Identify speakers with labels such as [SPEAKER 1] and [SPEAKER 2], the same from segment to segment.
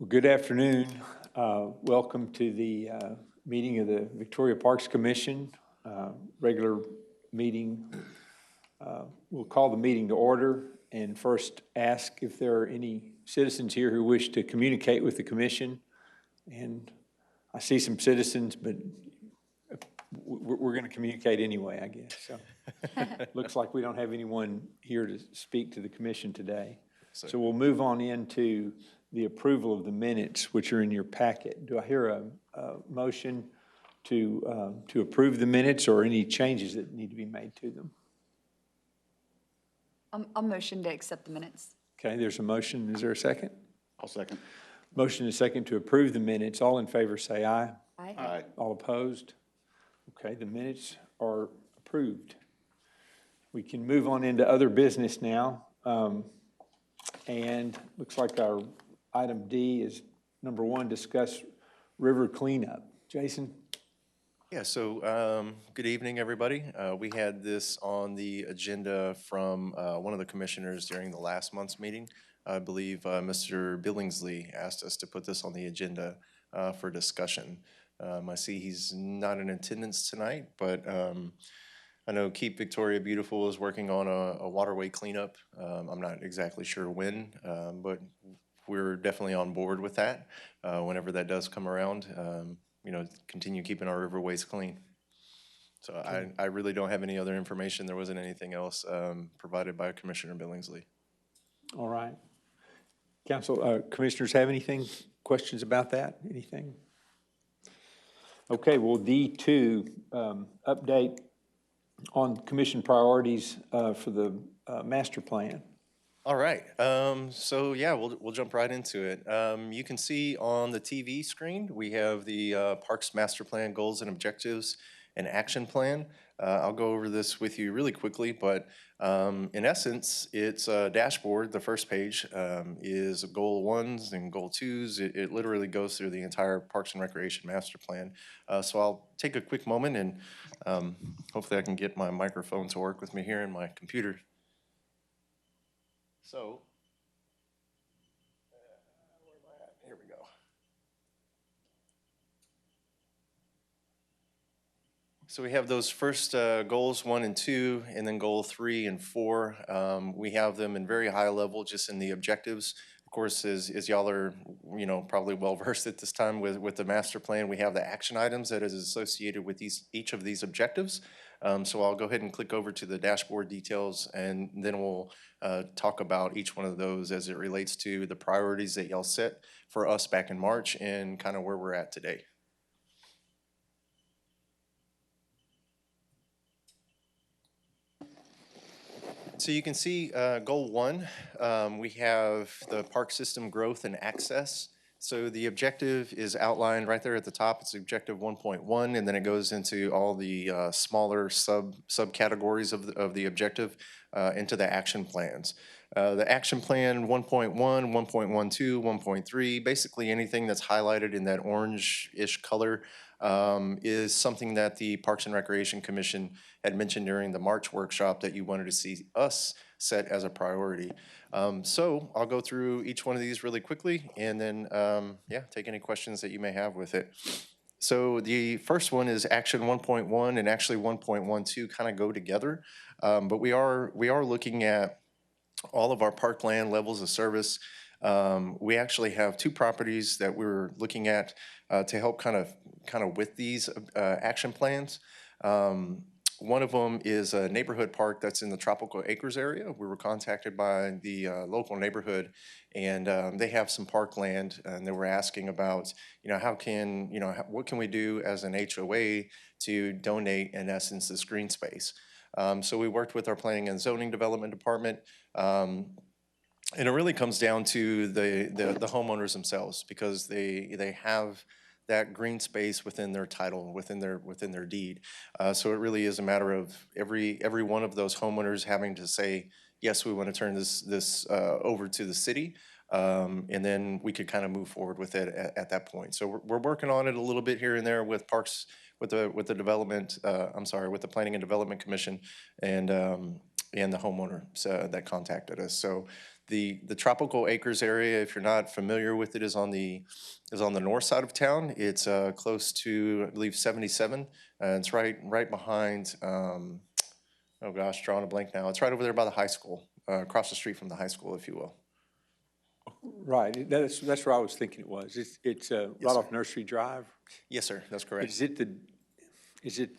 [SPEAKER 1] Well, good afternoon. Welcome to the meeting of the Victoria Parks Commission, regular meeting. We'll call the meeting to order and first ask if there are any citizens here who wish to communicate with the commission. And I see some citizens, but we're going to communicate anyway, I guess. So looks like we don't have anyone here to speak to the commission today. So we'll move on into the approval of the minutes, which are in your packet. Do I hear a motion to approve the minutes or any changes that need to be made to them?
[SPEAKER 2] I'll motion to accept the minutes.
[SPEAKER 1] Okay, there's a motion. Is there a second?
[SPEAKER 3] I'll second.
[SPEAKER 1] Motion is second to approve the minutes. All in favor say aye.
[SPEAKER 2] Aye.
[SPEAKER 3] Aye.
[SPEAKER 1] All opposed? Okay, the minutes are approved. We can move on into other business now. And looks like our item D is number 1, discuss river cleanup. Jason?
[SPEAKER 4] Yeah, so good evening, everybody. We had this on the agenda from one of the commissioners during the last month's meeting. I believe Mr. Billingsley asked us to put this on the agenda for discussion. I see he's not in attendance tonight, but I know Keep Victoria Beautiful is working on a waterway cleanup. I'm not exactly sure when, but we're definitely on board with that. Whenever that does come around, continue keeping our riverways clean. So I really don't have any other information. There wasn't anything else provided by Commissioner Billingsley.
[SPEAKER 1] All right. Council, commissioners have anything, questions about that? Anything? Okay, well, D2, update on commission priorities for the master plan.
[SPEAKER 4] All right, so yeah, we'll jump right into it. You can see on the TV screen, we have the Parks Master Plan Goals and Objectives and Action Plan. I'll go over this with you really quickly, but in essence, it's a dashboard. The first page is goal 1s and goal 2s. It literally goes through the entire Parks and Recreation Master Plan. So I'll take a quick moment and hopefully I can get my microphone to work with me here in my computer. So, where am I at? Here we go. So we have those first goals 1 and 2, and then goal 3 and 4. We have them in very high level, just in the objectives. Of course, as y'all are, probably well versed at this time with the master plan, we have the action items that is associated with each of these objectives. So I'll go ahead and click over to the dashboard details, and then we'll talk about each one of those as it relates to the priorities that y'all set for us back in March and kind of where we're at today. So you can see goal 1, we have the park system growth and access. So the objective is outlined right there at the top. It's objective 1.1, and then it goes into all the smaller subcategories of the objective into the action plans. The action plan 1.1, 1.12, 1.3, basically anything that's highlighted in that orange-ish color is something that the Parks and Recreation Commission had mentioned during the March workshop that you wanted to see us set as a priority. So I'll go through each one of these really quickly and then, take any questions that you may have with it. So the first one is action 1.1 and actually 1.12 kind of go together. But we are looking at all of our parkland levels of service. We actually have 2 properties that we're looking at to help kind of with these action plans. One of them is a neighborhood park that's in the Tropical Acres area. We were contacted by the local neighborhood, and they have some parkland, and they were asking about, what can we do as an HOA to donate, in essence, this green space. So we worked with our Planning and Zoning Development Department, and it really comes down to the homeowners themselves, because they have that green space within their title, within their deed. So it really is a matter of every one of those homeowners having to say, yes, we want to turn this over to the city, and then we could kind of move forward with it at that point. So we're working on it a little bit here and there with parks, with the development. With the Planning and Development Commission and the homeowner that contacted us. So The Tropical Acres area, if you're not familiar with it, is on the north side of town. It's close to, I believe, 77. It's right behind, oh gosh, drawing a blank now. It's right over there by the high school, across the street from the high school, if you will.
[SPEAKER 1] Right, that's where I was thinking it was. It's right off Nursery Drive.
[SPEAKER 4] Yes, sir, that's correct.
[SPEAKER 1] Is it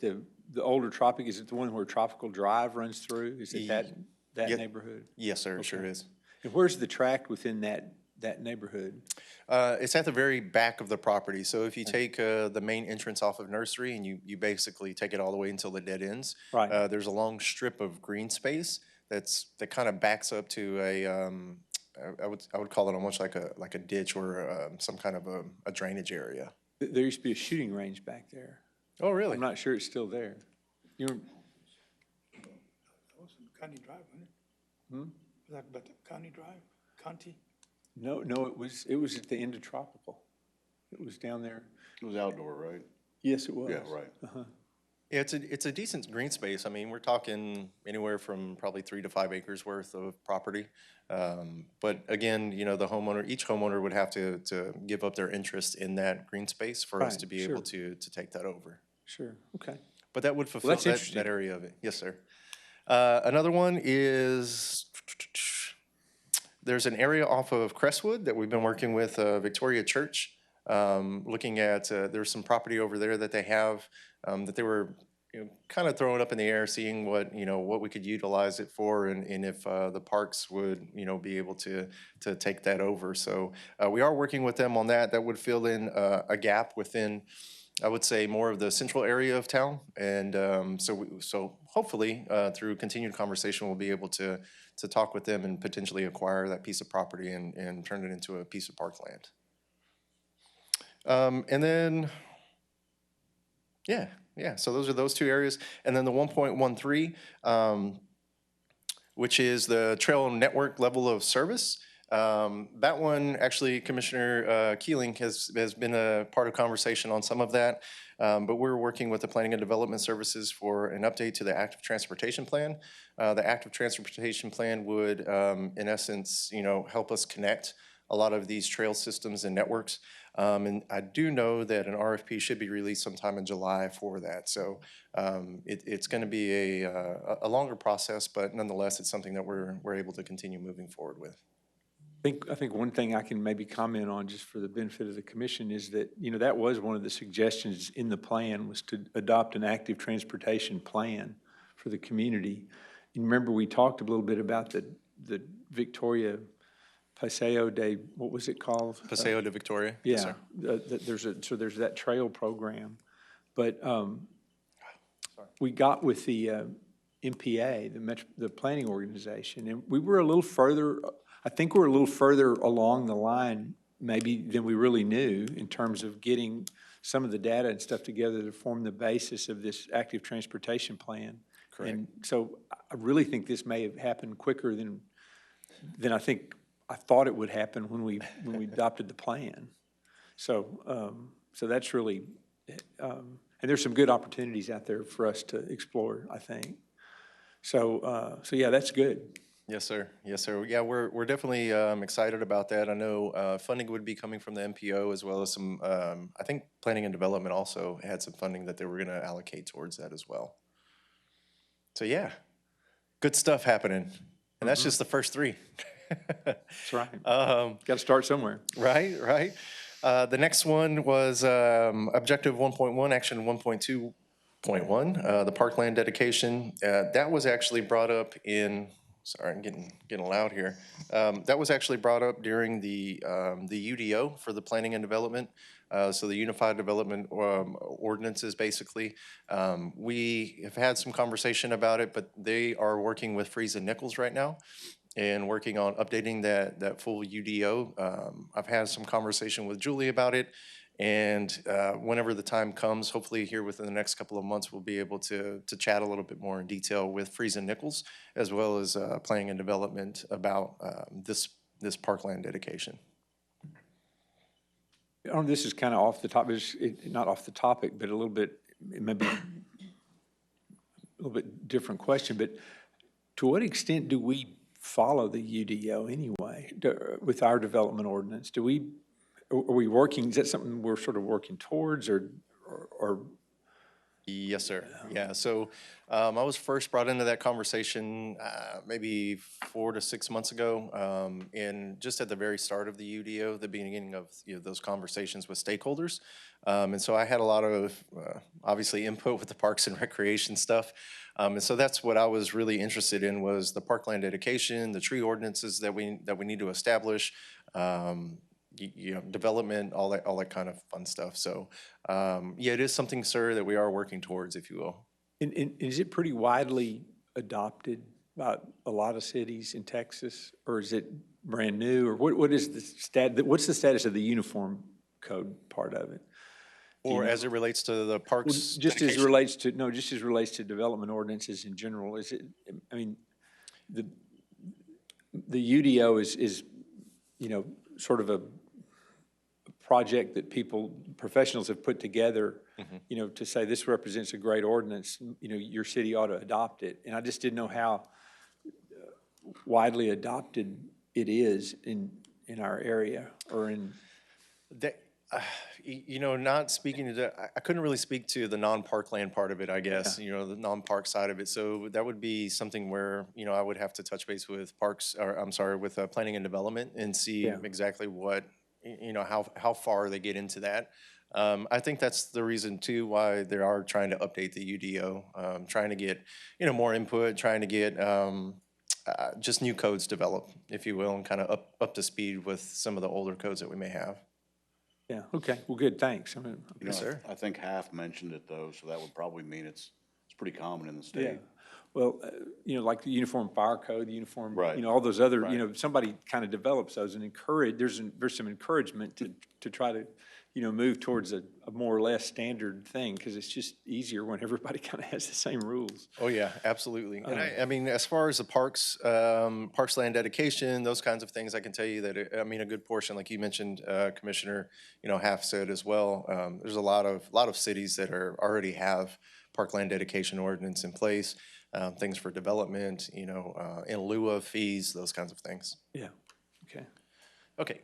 [SPEAKER 1] the older Tropic, is it the one where Tropical Drive runs through? Is it that
[SPEAKER 4] Yep.
[SPEAKER 1] neighborhood?
[SPEAKER 4] Yes, sir, it sure is.
[SPEAKER 1] And where's the tract within that neighborhood?
[SPEAKER 4] It's at the very back of the property. So if you take the main entrance off of Nursery and you basically take it all the way until it dead ends,
[SPEAKER 1] Right.
[SPEAKER 4] there's a long strip of green space that kind of backs up to I would call it almost like a ditch or some kind of a drainage area.
[SPEAKER 1] There used to be a shooting range back there.
[SPEAKER 4] Oh, really?
[SPEAKER 1] I'm not sure it's still there.
[SPEAKER 3] That was County Drive, wasn't it? Was that about the County Drive, County?
[SPEAKER 1] No, it was at the end of Tropical. It was down there.
[SPEAKER 5] It was outdoor, right?
[SPEAKER 1] Yes, it was.
[SPEAKER 5] Yeah, right.
[SPEAKER 4] Yeah, it's a decent green space. I mean, we're talking anywhere from probably 3 to 5 acres worth of property. But again, you know, each homeowner would have to give up their interest in that green space for us
[SPEAKER 1] Right,
[SPEAKER 4] to be able to take that over.
[SPEAKER 1] Sure, okay.
[SPEAKER 4] But that would fulfill
[SPEAKER 1] that's
[SPEAKER 4] that
[SPEAKER 1] interesting.
[SPEAKER 4] area of it. Yes, sir. Another one is, there's an area off of Crestwood that we've been working with Victoria Church, looking at, there's some property over there that they have that they were kind of throwing up in the air, seeing what we could utilize it for, and if the parks would be able to take that over. So we are working with them on that. That would fill in a gap within, I would say, more of the central area of town. And so hopefully through continued conversation, we'll be able to talk with them and potentially acquire that piece of property and turn it into a piece of parkland. And then, yeah, so those are those two areas. And then the 1.13, which is the trail network level of service. That one, actually, Commissioner Keeling has been a part of conversation on some of that. But we're working with the Planning and Development Services for an update to the Active Transportation Plan. The Active Transportation Plan would, in essence, help us connect a lot of these trail systems and networks. And I do know that an RFP should be released sometime in July for that. So it's going to be a longer process, but nonetheless, it's something that we're able to continue moving forward with.
[SPEAKER 1] I think one thing I can maybe comment on just for the benefit of the commission is that, that was one of the suggestions in the plan, was to adopt an active transportation plan for the community. And remember, we talked a little bit about the Victoria Paseo de, what was it called?
[SPEAKER 4] Paseo de Victoria?
[SPEAKER 1] Yeah,
[SPEAKER 4] Yes, sir.
[SPEAKER 1] there's that trail program. But we got with the MPA, the planning organization, and we were a little further, I think we're a little further along the line maybe than we really knew in terms of getting some of the data and stuff together to form the basis of this active transportation plan.
[SPEAKER 4] Correct.
[SPEAKER 1] And so I really think this may have happened quicker than I thought it would happen when we adopted the plan. So that's really, and there's some good opportunities out there for us to explore, I think. So yeah, that's good.
[SPEAKER 4] Yes, sir. Yes, sir. Yeah, we're definitely excited about that. I know funding would be coming from the MPO as well as some, I think Planning and Development also had some funding that they were going to allocate towards that as well. So yeah, good stuff happening. And that's just the first 3.
[SPEAKER 1] That's right. Got to start somewhere.
[SPEAKER 4] Right. The next one was Objective 1.1, Action 1.2.1, the parkland dedication. That was actually brought up in, sorry, I'm getting loud here. That was actually brought up during the UDO for the Planning and Development. So the Unified Development Ordinances, basically. We have had some conversation about it, but they are working with Freese and Nichols right now and working on updating that full UDO. I've had some conversation with Julie about it, and whenever the time comes, hopefully here within the next couple of months, we'll be able to chat a little bit more in detail with Freese and Nichols, as well as Planning and Development about this parkland dedication.
[SPEAKER 1] This is kind of off the top, not off the topic, but a little bit, it may be a little bit different question, but to what extent do we follow the UDO anyway? Okay, with our development ordinance, are we working, is that something we're sort of working towards or
[SPEAKER 4] Yes, sir. Yeah, so I was first brought into that conversation maybe 4 to 6 months ago, and just at the very start of the UDO, the beginning of those conversations with stakeholders. And so I had a lot of obviously input with the Parks and Recreation stuff. And so that's what I was really interested in was the parkland dedication, the tree ordinances that we need to establish. Development, all that kind of fun stuff. So, yeah, it is something, sir, that we are working towards, if you will.
[SPEAKER 1] and is it pretty widely adopted by a lot of cities in Texas? Or is it brand new? Or what is what's the status of the uniform code part of it?
[SPEAKER 4] Or as it relates to the parks
[SPEAKER 1] Just as
[SPEAKER 4] dedication.
[SPEAKER 1] relates to, no, just as relates to development ordinances in general, is it, I mean, the UDO is, sort of a project that professionals have put together, to say this represents a great ordinance, your city ought to adopt it. And I just didn't know how widely adopted it is in our area or in.
[SPEAKER 4] That, not speaking to that, I couldn't really speak to the non-parkland part of it, I guess, the non-park side of it. So that would be something where, I would have to touch base with with planning and development and see exactly what, how far they get into that. I think that's the reason too why they are trying to update the UDO, trying to get, more input, trying to get just new codes developed, if you will, and kind of up to speed with some of the older codes that we may have.
[SPEAKER 1] Yeah, okay, well, good, thanks.
[SPEAKER 4] Yes, sir.
[SPEAKER 5] I think half mentioned it though, so that would probably mean it's pretty common in the
[SPEAKER 1] Yeah,
[SPEAKER 5] state.
[SPEAKER 1] well, like the Uniform Fire Code, the uniform,
[SPEAKER 5] Right.
[SPEAKER 1] all those other,
[SPEAKER 5] Right.
[SPEAKER 1] Somebody kind of develops those and there's some encouragement to try to, move towards a more or less standard thing, because it's just easier when everybody kind of has the same rules.
[SPEAKER 4] Oh, yeah, absolutely. And I mean, as far as the parks land dedication, those kinds of things, I can tell you that, a good portion, like you mentioned, Commissioner, Half said as well, there's a lot of cities that already have parkland dedication ordinance in place, things for development, in lieu of fees, those kinds of things.
[SPEAKER 1] Yeah, okay.
[SPEAKER 4] Okay,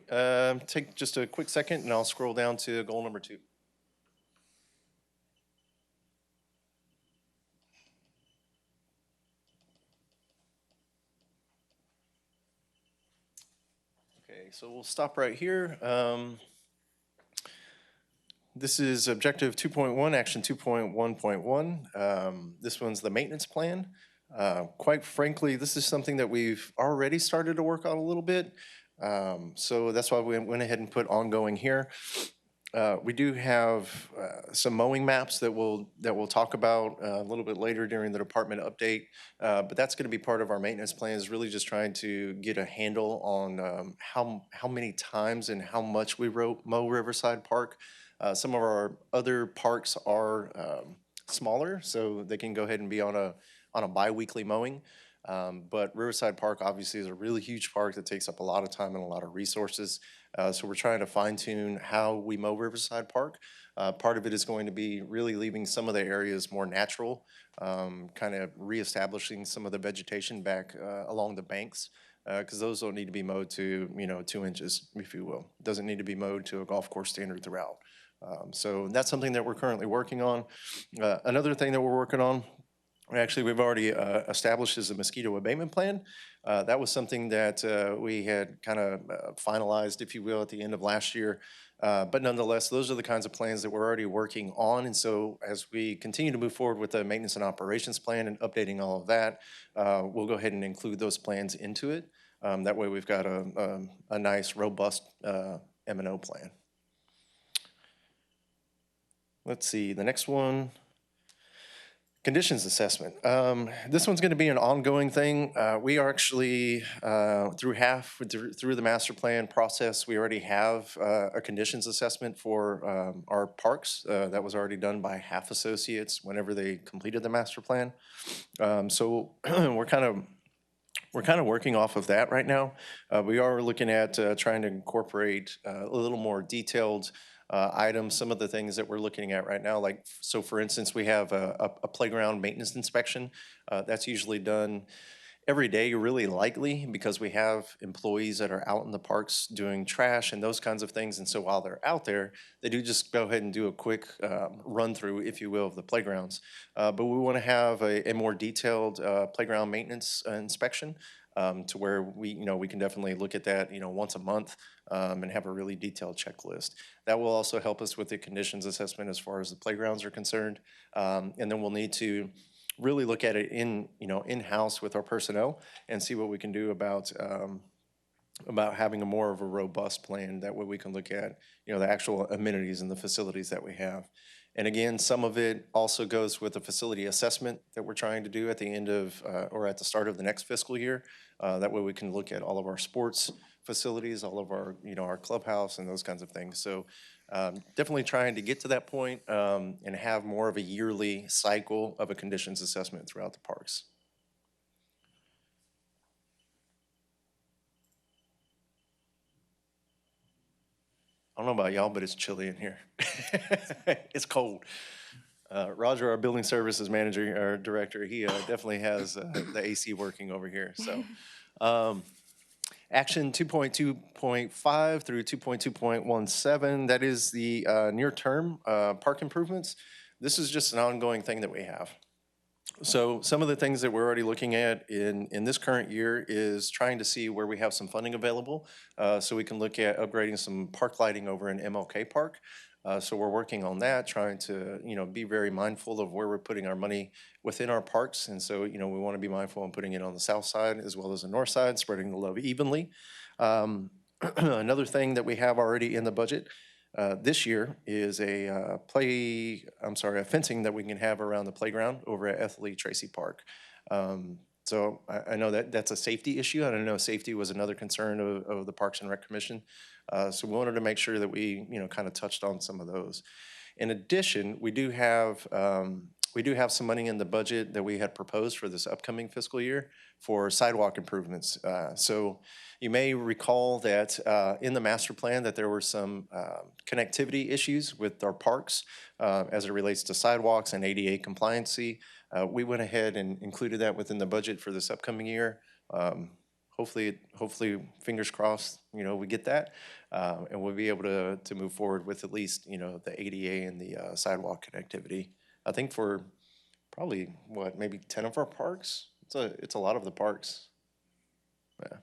[SPEAKER 4] take just a quick second and I'll scroll down to goal number 2. Okay, so we'll stop right here. This is objective 2.1, action 2.1.1. This one's the maintenance plan. Quite frankly, this is something that we've already started to work on a little bit. So that's why we went ahead and put ongoing here. We do have some mowing maps that we'll talk about a little bit later during the department update. But that's going to be part of our maintenance plan, is really just trying to get a handle on how many times and how much we mow Riverside Park. Some of our other parks are smaller, so they can go ahead and be on a bi-weekly mowing. But Riverside Park obviously is a really huge park that takes up a lot of time and a lot of resources. So we're trying to fine tune how we mow Riverside Park. Part of it is going to be really leaving some of the areas more natural, kind of reestablishing some of the vegetation back along the banks, because those don't need to be mowed to 2 inches, if you will. It doesn't need to be mowed to a golf course standard throughout. So that's something that we're currently working on. Another thing that we're working on, actually, we've already established is a mosquito abatement plan. That was something that we had kind of finalized, if you will, at the end of last year. But nonetheless, those are the kinds of plans that we're already working on. And so as we continue to move forward with the maintenance and operations plan and updating all of that, we'll go ahead and include those plans into it. That way we've got a nice, robust M&O plan. Let's see, the next one. Conditions assessment. This one's going to be an ongoing thing. We are actually through the master plan process. We already have a conditions assessment for our parks that was already done by Half Associates whenever they completed the master plan. So we're kind of working off of that right now. We are looking at trying to incorporate a little more detailed items, some of the things that we're looking at right now, like, so for instance, we have a playground maintenance inspection. That's usually done every day really likely because we have employees that are out in the parks doing trash and those kinds of things. And so while they're out there, they do just go ahead and do a quick run through, if you will, of the playgrounds. But we want to have a more detailed playground maintenance inspection to where we can definitely look at that, once a month and have a really detailed checklist. That will also help us with the conditions assessment as far as the playgrounds are concerned. And then we'll need to really look at it in-house with our personnel and see what we can do about having a more of a robust plan. That way we can look at, the actual amenities and the facilities that we have. And again, some of it also goes with the facility assessment that we're trying to do at the end of, or at the start of the next fiscal year. That way we can look at all of our sports facilities, all of our, our clubhouse and those kinds of things. So definitely trying to get to that point and have more of a yearly cycle of a conditions assessment throughout the parks. I don't know about y'all, but it's chilly in here. It's cold. Roger, our building services manager, our director, he definitely has the AC working over here. So Action 2.2.5 through 2.2.17, that is the near-term park improvements. This is just an ongoing thing that we have. So some of the things that we're already looking at in this current year is trying to see where we have some funding available so we can look at upgrading some park lighting over in MLK Park. So we're working on that, trying to, be very mindful of where we're putting our money within our parks. And so, we want to be mindful of putting it on the south side as well as the north side, spreading the love evenly. Another thing that we have already in the budget this year is a fencing that we can have around the playground over at Ethel Tracy Park. So I know that that's a safety issue. I don't know, safety was another concern of the Parks and Rec Commission. So we wanted to make sure that we, kind of touched on some of those. In addition, we do have some money in the budget that we had proposed for this upcoming fiscal year for sidewalk improvements. So you may recall that in the master plan that there were some connectivity issues with our parks as it relates to sidewalks and ADA compliancy. We went ahead and included that within the budget for this upcoming year. Hopefully, fingers crossed, we get that, and we'll be able to move forward with at least, the ADA and the sidewalk connectivity. I think for probably, maybe 10 of our parks? It's a lot of the parks. Yeah.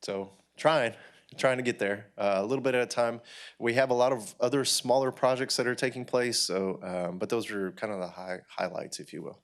[SPEAKER 4] So trying to get there a little bit at a time. We have a lot of other smaller projects that are taking place, so but those are kind of the highlights, if you will.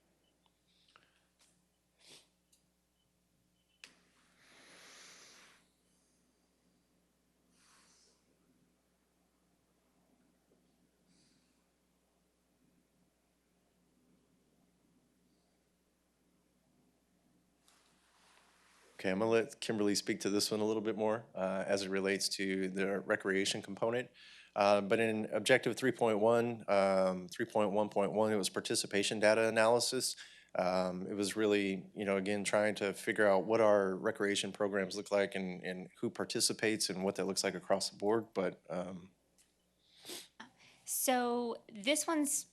[SPEAKER 4] Okay, I'm gonna let Kimberly speak to this one a little bit more as it relates to the recreation component. But in objective 3.1, 3.1.1, it was participation data analysis. It was really, again, trying to figure out what our recreation programs look like and who participates and what that looks like across the board. But
[SPEAKER 6] So this one's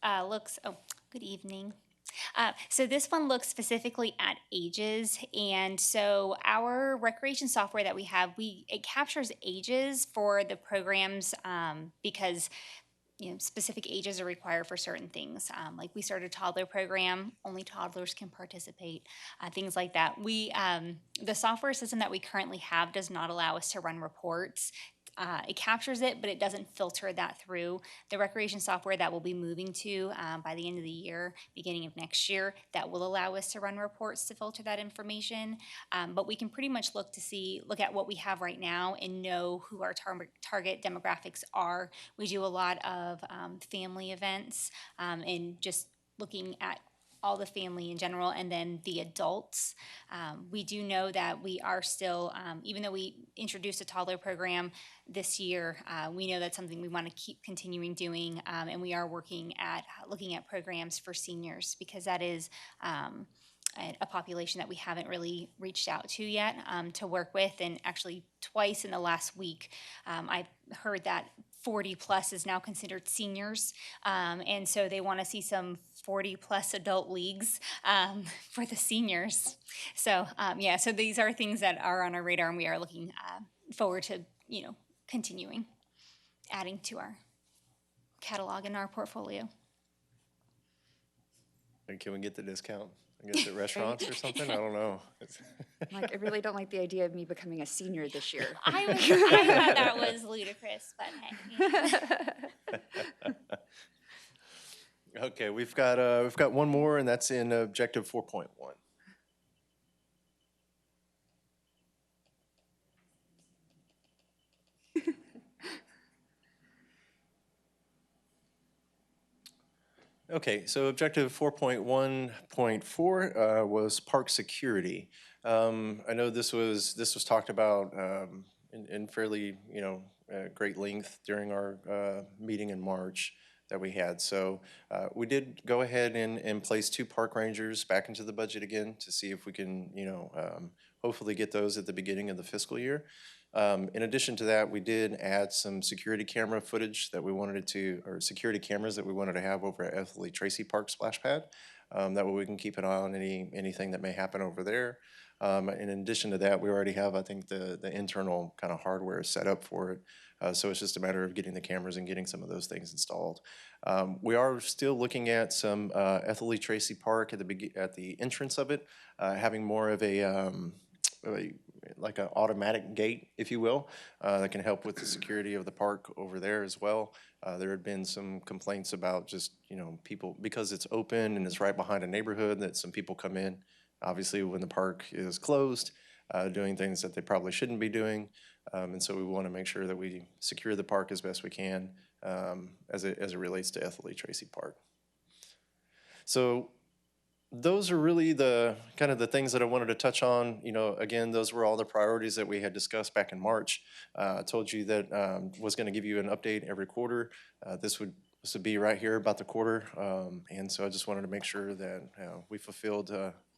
[SPEAKER 6] good evening. So this one looks specifically at ages, and so our recreation software that we have, it captures ages for the programs because specific ages are required for certain things. Like we started a toddler program, only toddlers can participate, things like that. The software system that we currently have does not allow us to run reports. It captures it, but it doesn't filter that through. The recreation software that we'll be moving to by the end of the year, beginning of next year, that will allow us to run reports to filter that information. But we can pretty much look at what we have right now and know who our target demographics are. We do a lot of family events and just looking at all the family in general, and then the adults. We do know that we are still, even though we introduced a toddler program this year, we know that's something we want to keep continuing doing, and we are looking at programs for seniors because that is a population that we haven't really reached out to yet to work with. And actually twice in the last week, I've heard that 40 plus is now considered seniors. And so they want to see some 40 plus adult leagues for the seniors. So yeah, so these are things that are on our radar, and we are looking forward to, continuing adding to our catalog and our portfolio.
[SPEAKER 4] And can we get the discount? I guess at restaurants or something? I don't know.
[SPEAKER 2] Like, I really don't like the idea of me becoming a senior this year.
[SPEAKER 6] I thought that was ludicrous, but hey.
[SPEAKER 4] Okay, we've got one more, and that's in objective 4.1. Okay, so objective 4.1.4 was park security. I know this was talked about in fairly great length during our meeting in March that we had. So we did go ahead and place 2 park rangers back into the budget again to see if we can hopefully get those at the beginning of the fiscal year. In addition to that, we did add some security camera footage that we wanted or security cameras that we wanted to have over at Ethelly Tracy Park Splash Pad. That way we can keep an eye on anything that may happen over there. In addition to that, we already have, I think, the internal kind of hardware set up for it. So it's just a matter of getting the cameras and getting some of those things installed. We are still looking at some Ethelly Tracy Park at the entrance of it, having more of like an automatic gate, if you will, that can help with the security of the park over there as well. There had been some complaints about just, people, because it's open and it's right behind a neighborhood, that some people come in, obviously when the park is closed, doing things that they probably shouldn't be doing. And so we want to make sure that we secure the park as best we can as it relates to Ethelly Tracy Park. So those are really the kind of the things that I wanted to touch on. Again, those were all the priorities that we had discussed back in March. I told you that was going to give you an update every quarter. This would be right here about the quarter. And so I just wanted to make sure that we fulfilled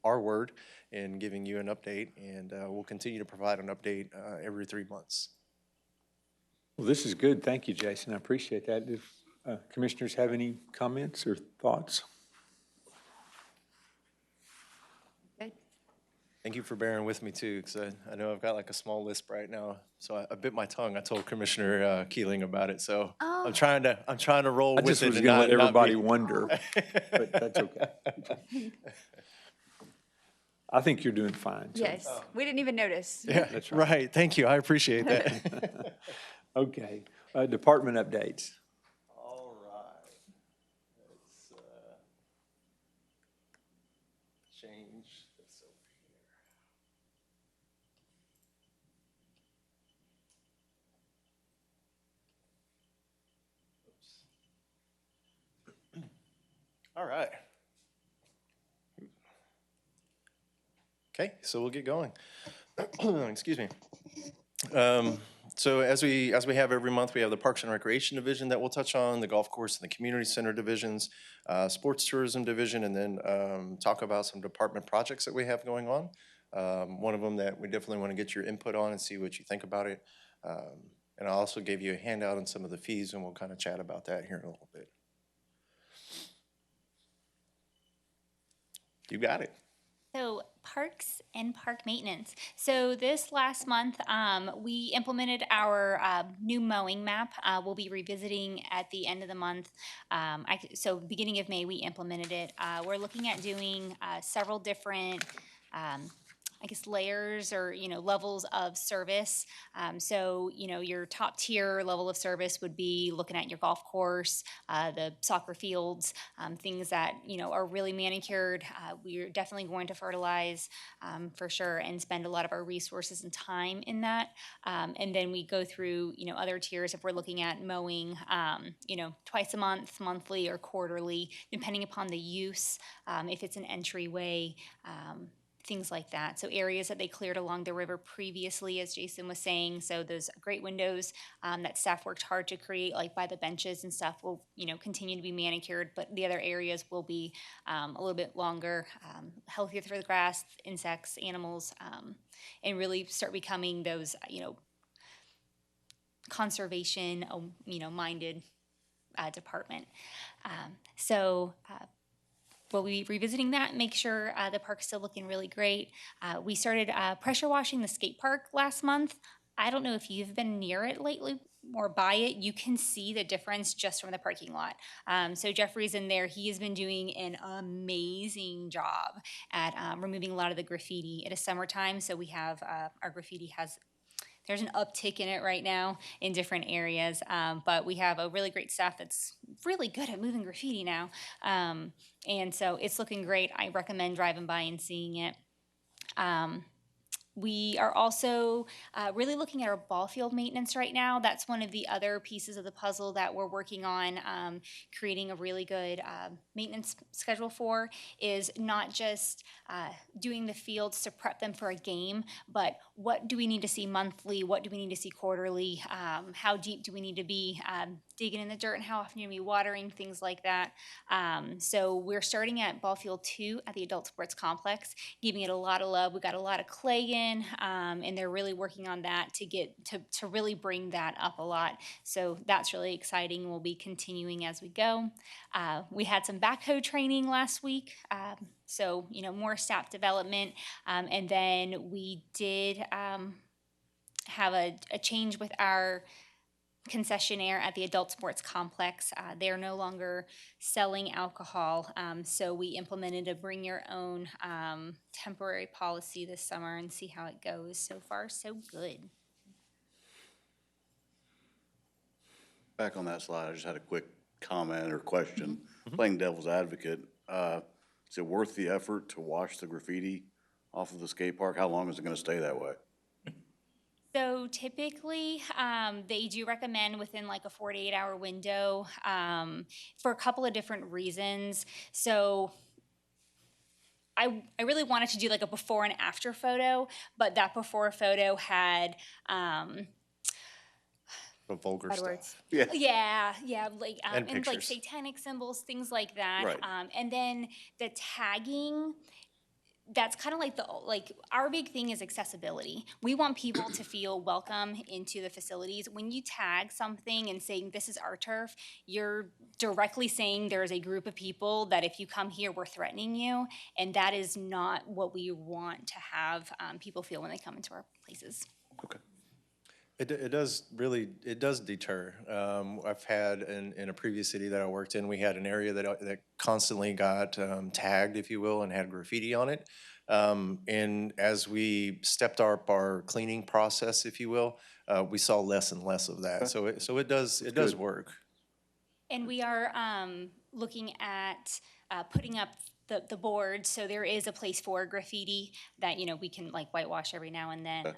[SPEAKER 4] our word in giving you an update, and we'll continue to provide an update every 3 months.
[SPEAKER 1] Well, this is good. Thank you, Jason. I appreciate that. If commissioners have any comments or thoughts?
[SPEAKER 2] Good.
[SPEAKER 4] Thank you for bearing with me too, because I know I've got like a small lisp right now. So I bit my tongue. I told Commissioner Keeling about it. So I'm trying to roll
[SPEAKER 1] I
[SPEAKER 4] with
[SPEAKER 1] just
[SPEAKER 4] it.
[SPEAKER 1] was
[SPEAKER 4] and
[SPEAKER 1] going to let
[SPEAKER 4] not
[SPEAKER 1] everybody
[SPEAKER 4] be-
[SPEAKER 1] wonder, but that's okay. I think you're doing fine. so-
[SPEAKER 2] Yes, we didn't even notice.
[SPEAKER 4] Yeah,
[SPEAKER 1] That's
[SPEAKER 4] right. Thank you. I appreciate that.
[SPEAKER 1] Okay. Department updates.
[SPEAKER 4] All right. Let's change this over here. Oops. All right. Okay, so we'll get going. Excuse me. So as we have every month, we have the Parks and Recreation Division that we'll touch on, the Golf Course and the Community Center divisions, Sports Tourism Division, and then talk about some department projects that we have going on. One of them that we definitely want to get your input on and see what you think about it. And I also gave you a handout on some of the fees, and we'll kind of chat about that here in a little bit. You got it.
[SPEAKER 6] So parks and park maintenance. So this last month, we implemented our new mowing map. We'll be revisiting at the end of the month. So beginning of May, we implemented it. We're looking at doing several different layers or, levels of service. So, your top tier level of service would be looking at your golf course, the soccer fields, things that, are really manicured. We're definitely going to fertilize for sure and spend a lot of our resources and time in that. And then we go through, other tiers if we're looking at mowing, twice a month, monthly, or quarterly, depending upon the use, if it's an entryway, things like that. So areas that they cleared along the river previously, as Jason was saying. So those great windows that staff worked hard to create, like by the benches and stuff, will continue to be manicured. But the other areas will be a little bit longer, healthier for the grass, insects, animals, and really start becoming those conservation, minded department. So we'll be revisiting that, make sure the park's still looking really great. We started pressure washing the skate park last month. I don't know if you've been near it lately or by it. You can see the difference just from the parking lot. So Jeffrey's in there. He has been doing an amazing job at removing a lot of the graffiti. It is summertime, so we have our graffiti there's an uptick in it right now in different areas, but we have a really great staff that's really good at moving graffiti now. And so it's looking great. I recommend driving by and seeing it. We are also really looking at our ball field maintenance right now. That's one of the other pieces of the puzzle that we're working on, creating a really good maintenance schedule for, is not just doing the fields to prep them for a game, but what do we need to see monthly? What do we need to see quarterly? How deep do we need to be digging in the dirt, and how often are we watering, things like that. So we're starting at ball field 2 at the adult sports complex, giving it a lot of love. We got a lot of clay in, and they're really working on that to really bring that up a lot. So that's really exciting. We'll be continuing as we go. We had some backhoe training last week. So, more staff development. And then we did have a change with our concessionaire at the adult sports complex. They're no longer selling alcohol, so we implemented a bring your own temporary policy this summer and see how it goes. So far, so good.
[SPEAKER 5] Back on that slide, I just had a quick comment or question. Playing devil's advocate, is it worth the effort to wash the graffiti off of the skate park? How long is it gonna stay that way?
[SPEAKER 6] So typically, they do recommend within like a 48-hour window for a couple of different reasons. So I really wanted to do like a before and after photo, but that before photo had
[SPEAKER 4] The vulgar
[SPEAKER 6] bad
[SPEAKER 4] stuff.
[SPEAKER 6] words.
[SPEAKER 5] Yeah.
[SPEAKER 6] Yeah, like
[SPEAKER 4] And
[SPEAKER 6] and like
[SPEAKER 4] pictures.
[SPEAKER 6] satanic symbols, things like that.
[SPEAKER 5] Right.
[SPEAKER 6] And then the tagging. That's kind of like our big thing is accessibility. We want people to feel welcome into the facilities. When you tag something and saying this is our turf, you're directly saying there's a group of people that if you come here, we're threatening you, and that is not what we want to have people feel when they come into our places.
[SPEAKER 5] Okay.
[SPEAKER 4] It does deter. I've had in a previous city that I worked in, we had an area that constantly got tagged, if you will, and had graffiti on it. And as we stepped up our cleaning process, if you will, we saw less and less of that. So it does
[SPEAKER 5] good.
[SPEAKER 4] work.
[SPEAKER 6] And we are looking at putting up the board, so there is a place for graffiti that we can like whitewash every now and then.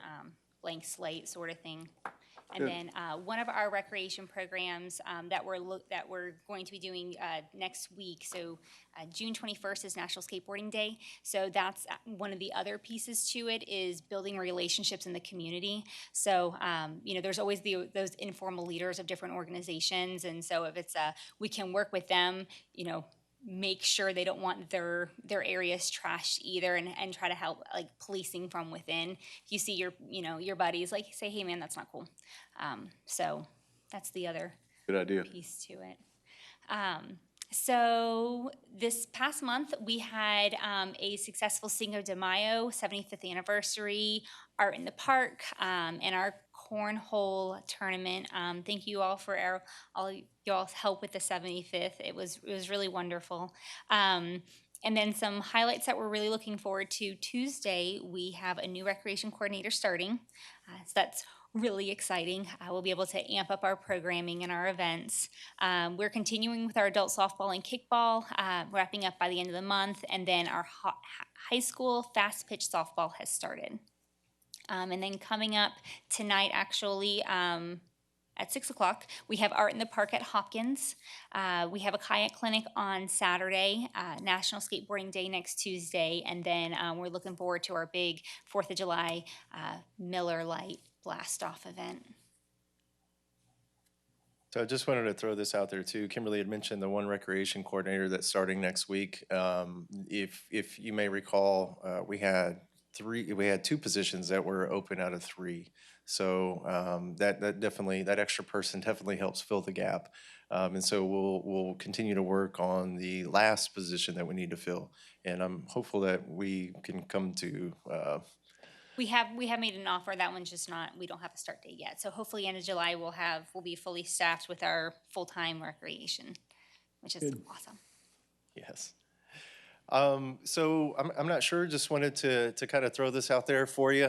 [SPEAKER 6] Blank slate sort of thing. And
[SPEAKER 5] Good.
[SPEAKER 6] then one of our recreation programs that we're going to be doing next week. So June 21st is National Skateboarding Day. So that's one of the other pieces to it, is building relationships in the community. So there's always those informal leaders of different organizations, and so if it's we can work with them, make sure they don't want their areas trashed either, and try to help like policing from within. If you see your buddies, like say, hey man, that's not cool. So that's the other
[SPEAKER 5] Good idea.
[SPEAKER 6] piece to it. So this past month we had a successful Cinco de Mayo 75th anniversary art in the park, and our cornhole tournament. Thank you all for all y'all's help with the 75th. It was really wonderful. And then some highlights that we're really looking forward to. Tuesday, we have a new recreation coordinator starting. So that's really exciting. We'll be able to amp up our programming and our events. We're continuing with our adult softball and kickball, wrapping up by the end of the month. And then our high school fast pitch softball has started. And then coming up tonight, actually, at 6 o'clock, we have Art in the Park at Hopkins. We have a kayak clinic on Saturday, National Skateboarding Day next Tuesday, and then we're looking forward to our big 4th of July Miller Lite blast-off event.
[SPEAKER 4] So I just wanted to throw this out there too. Kimberly had mentioned the one recreation coordinator that's starting next week. If you may recall, we had two positions that were open out of 3. So that definitely, that extra person definitely helps fill the gap. And so we'll continue to work on the last position that we need to fill. And I'm hopeful that we can come to,
[SPEAKER 6] We have made an offer. That one's just not, we don't have a start date yet. So hopefully end of July, we'll be fully staffed with our full-time recreation, which is awesome.
[SPEAKER 4] yes. So I'm not sure, just wanted to kind of throw this out there for you.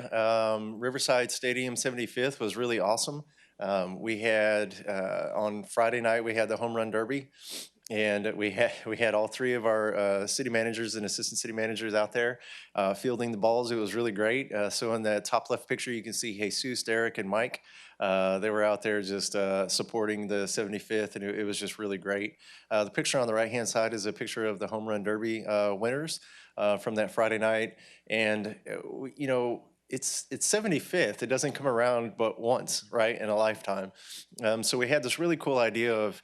[SPEAKER 4] Riverside Stadium 75th was really awesome. We had, on Friday night, we had the Home Run Derby. And we had all 3 of our city managers and assistant city managers out there fielding the balls. It was really great. So in the top left picture, you can see Jesus, Derek, and Mike. They were out there just supporting the 75th, and it was just really great. The picture on the right-hand side is a picture of the Home Run Derby winners from that Friday night. And, you know, it's 75th. It doesn't come around but once, right, in a lifetime. So we had this really cool idea of,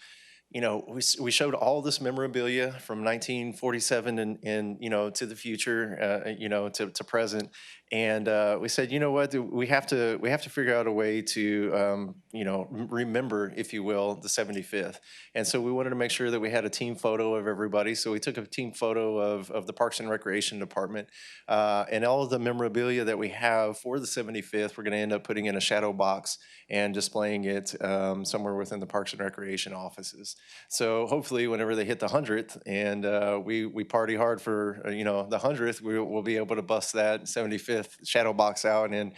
[SPEAKER 4] you know, we showed all this memorabilia from 1947 and you know, to the future, you know, to present. And we said, you know what, we have to figure out a way to, you know, remember, if you will, the 75th. And so we wanted to make sure that we had a team photo of everybody. So we took a team photo of the Parks and Recreation Department. And all of the memorabilia that we have for the 75th, we're going to end up putting in a shadow box and displaying it somewhere within the Parks and Recreation offices. So hopefully whenever they hit the 100th and we party hard for, you know, the 100th, we'll be able to bust that 75th shadow box out and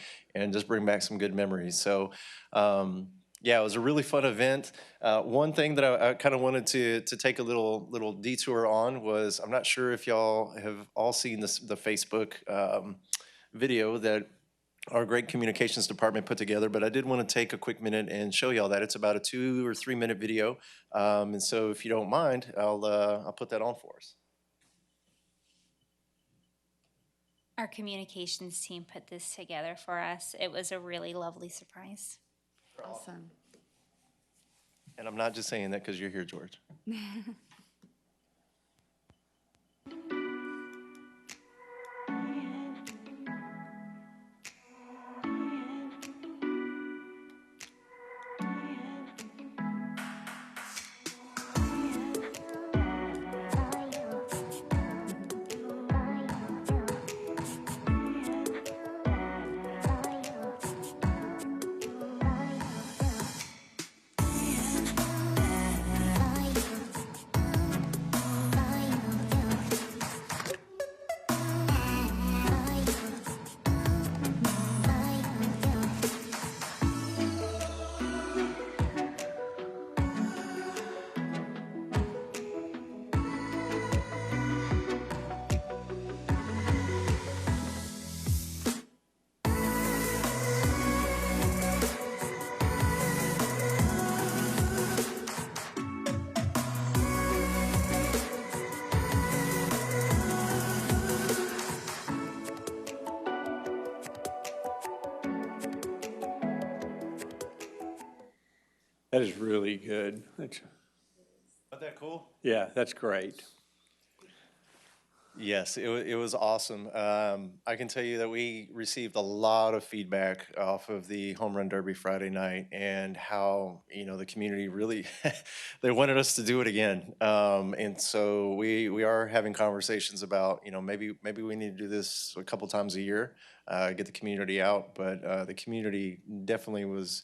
[SPEAKER 4] just bring back some good memories. So yeah, it was a really fun event. One thing that I kind of wanted to take a little detour on was, I'm not sure if y'all have all seen the Facebook video that our great communications department put together, but I did want to take a quick minute and show y'all that. It's about a 2 or 3 minute video. And so if you don't mind, I'll put that on for us.
[SPEAKER 6] Our communications team put this together for us. It was a really lovely surprise.
[SPEAKER 2] Awesome.
[SPEAKER 4] And I'm not just saying that because you're here, George.
[SPEAKER 1] That is really good.
[SPEAKER 4] Isn't that cool?
[SPEAKER 1] Yeah, that's great.
[SPEAKER 4] Yes, it was awesome. I can tell you that we received a lot of feedback off of the Home Run Derby Friday night, and how, you know, the community really, they wanted us to do it again. And so we are having conversations about, you know, maybe we need to do this a couple times a year, get the community out. But the community definitely was